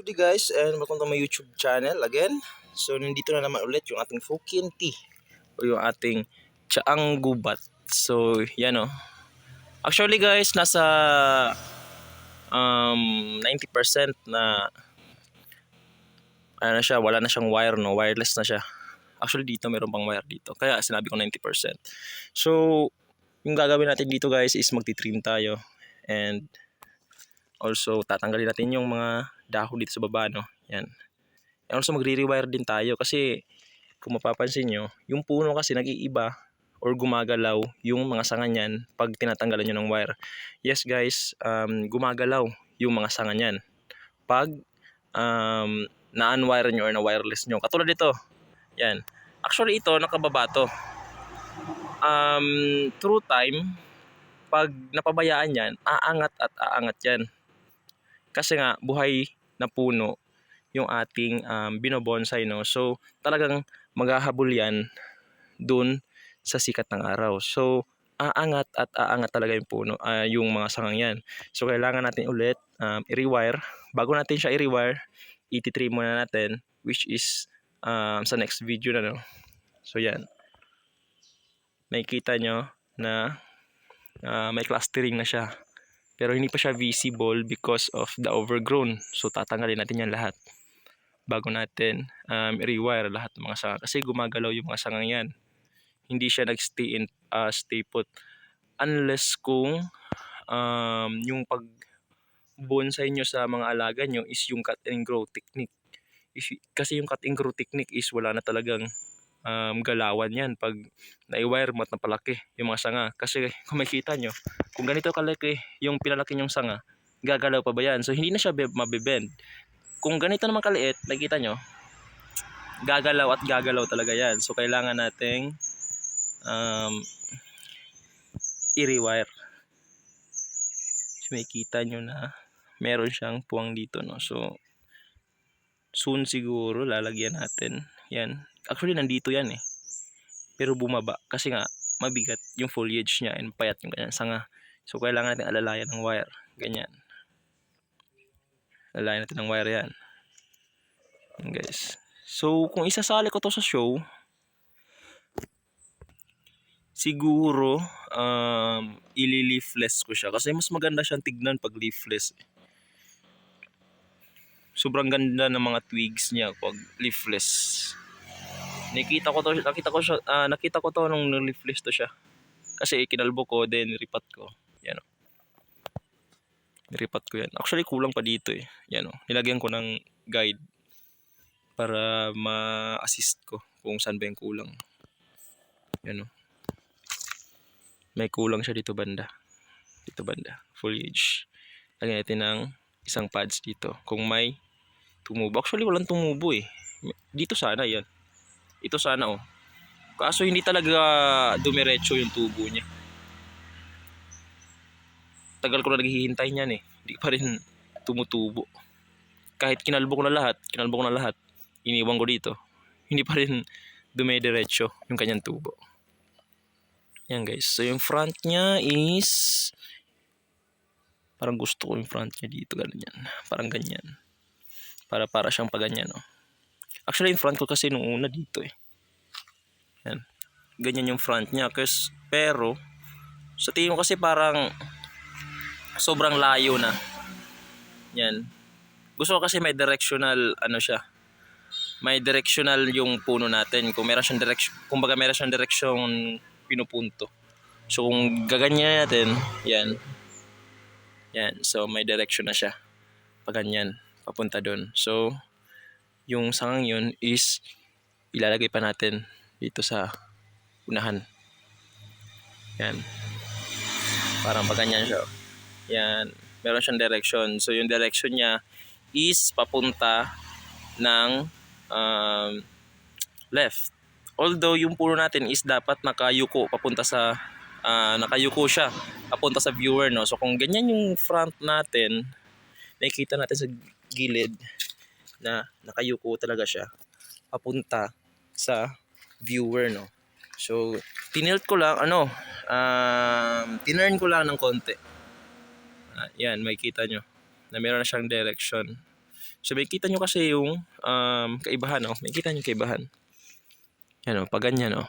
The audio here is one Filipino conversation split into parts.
Good day guys, and welcome to my YouTube channel again. So nandito na naman ulit yung ating Fukien tea o yung ating Chaang Gubat. So yan o. Actually guys, nasa 90% na ano na siya, wala na siyang wire, no, wireless na siya. Actually dito meron pang wire dito, kaya sinabi ko 90%. So yung gagawin natin dito guys is magti-trim tayo, and also tatanggalin natin yung mga dahon dito sa baba, no. Yan. And also magre-rewire din tayo kasi kung mapapansin nyo, yung puno kasi nag-iiba or gumagalaw yung mga sanga niyan pag tinatanggalan nyo ng wire. Yes guys, gumagalaw yung mga sanga niyan pag na-unwire nyo or na-wireless nyo. Katulad dito, yan. Actually ito, nakababa to. Through time, pag napabayaan yan, aangat at aangat yan. Kasi nga, buhay na puno yung ating binobonsai, no. So talagang maghahabol yan dun sa sikat ng araw. So aangat at aangat talaga yung puno, yung mga sangang yan. So kailangan natin ulit i-rewire. Bago natin siya i-rewire, i-trim muna natin, which is sa next video na, no. So yan, makikita nyo na may clustering na siya, pero hindi pa siya visible because of the overgrown. So tatanggalin natin yan lahat bago natin i-rewire lahat ng mga sanga, kasi gumagalaw yung mga sangang yan. Hindi siya nag-stay in stay put unless kung yung pag bonsai nyo sa mga alaga nyo is yung cut and grow technique. Kasi yung cut and grow technique is wala na talagang galawan yan pag na-wire mo at napalaki yung mga sanga. Kasi kung makikita nyo, kung ganito kalaki yung pinalaki nyong sanga, gagalaw pa ba yan? So hindi na siya mabibend. Kung ganito naman kaliit, nakikita nyo, gagalaw at gagalaw talaga yan. So kailangan nating i-rewire. So makikita nyo na meron siyang puwang dito, no. So soon siguro lalagyan natin yan. Actually nandito yan eh, pero bumaba kasi nga mabigat yung foliage niya and payat yung kanyang sanga. So kailangan natin alalayan ng wire, ganyan. Alalayan natin ng wire yan. Guys, so kung isasali ko to sa show, siguro ili-leafless ko siya kasi mas maganda siyang tignan pag leafless. Sobrang ganda ng mga twigs niya pag leafless. Nakita ko to nung leafless to siya. Kasi kinalbo ko, then ripat ko. Yan o. Ripat ko yan. Actually kulang pa dito eh. Yan o. Nilagyan ko ng guide para ma-assist ko kung saan ba yung kulang. Yan o. May kulang siya dito banda. Dito banda. Foliage. Lagyan natin ng isang pads dito. Kung may tumubo. Actually walang tumubo eh. Dito sana yan. Ito sana oh. Kaso hindi talaga dumiretso yung tubo niya. Tagal ko na naghihintay niyan eh. Hindi pa rin tumutubo. Kahit kinalbo ko na lahat, iniwan ko dito, hindi pa rin dumidiretso yung kanyang tubo. Yan guys. So yung front niya is parang gusto ko yung front niya dito, ganyan. Parang ganyan. Para siyang paganyan, no. Actually yung front ko kasi nung una dito eh. Yan. Ganyan yung front niya. Pero sa tingin ko kasi parang sobrang layo na. Yan. Gusto ko kasi may directional siya. May directional yung puno natin. Kung meron siyang direction, kumbaga meron siyang direksyon pinupunto. So kung gaganyan natin, yan. Yan. So may direction na siya. Paganyan, papunta doon. So yung sangang yun is ilalagay pa natin dito sa unahan. Yan. Parang paganyan siya. Yan. Meron siyang direction. So yung direction niya is papunta ng left. Although yung puno natin is dapat nakayuko papunta sa nakayuko siya papunta sa viewer, no. So kung ganyan yung front natin, nakikita natin sa gilid na nakayuko talaga siya papunta sa viewer, no. So tinilt ko lang tinurn ko lang ng konti. Yan, makikita nyo na meron na siyang direction. So makikita nyo kasi yung kaibahan, oh. Makikita nyo yung kaibahan. Yan, oh, pag ganyan, oh.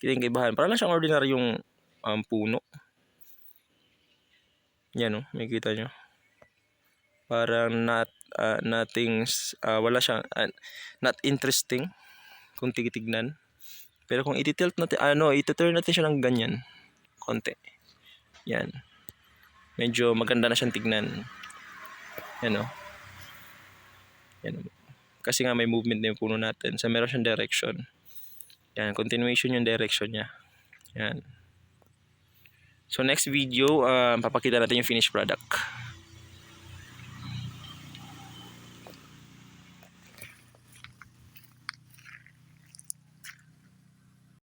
Kita yung kaibahan. Para lang siyang ordinaryong puno. Yan, oh, makikita nyo. Parang wala siyang not interesting kung titignan. Pero kung iti-tilt natin, iti-turn natin siya ng ganyan, konti. Yan. Medyo maganda na siyang tignan. Yan, oh. Yan. Kasi nga may movement na yung puno natin. So meron siyang direction. Yan, continuation yung direction niya. Yan. So next video, papakita natin yung finished product.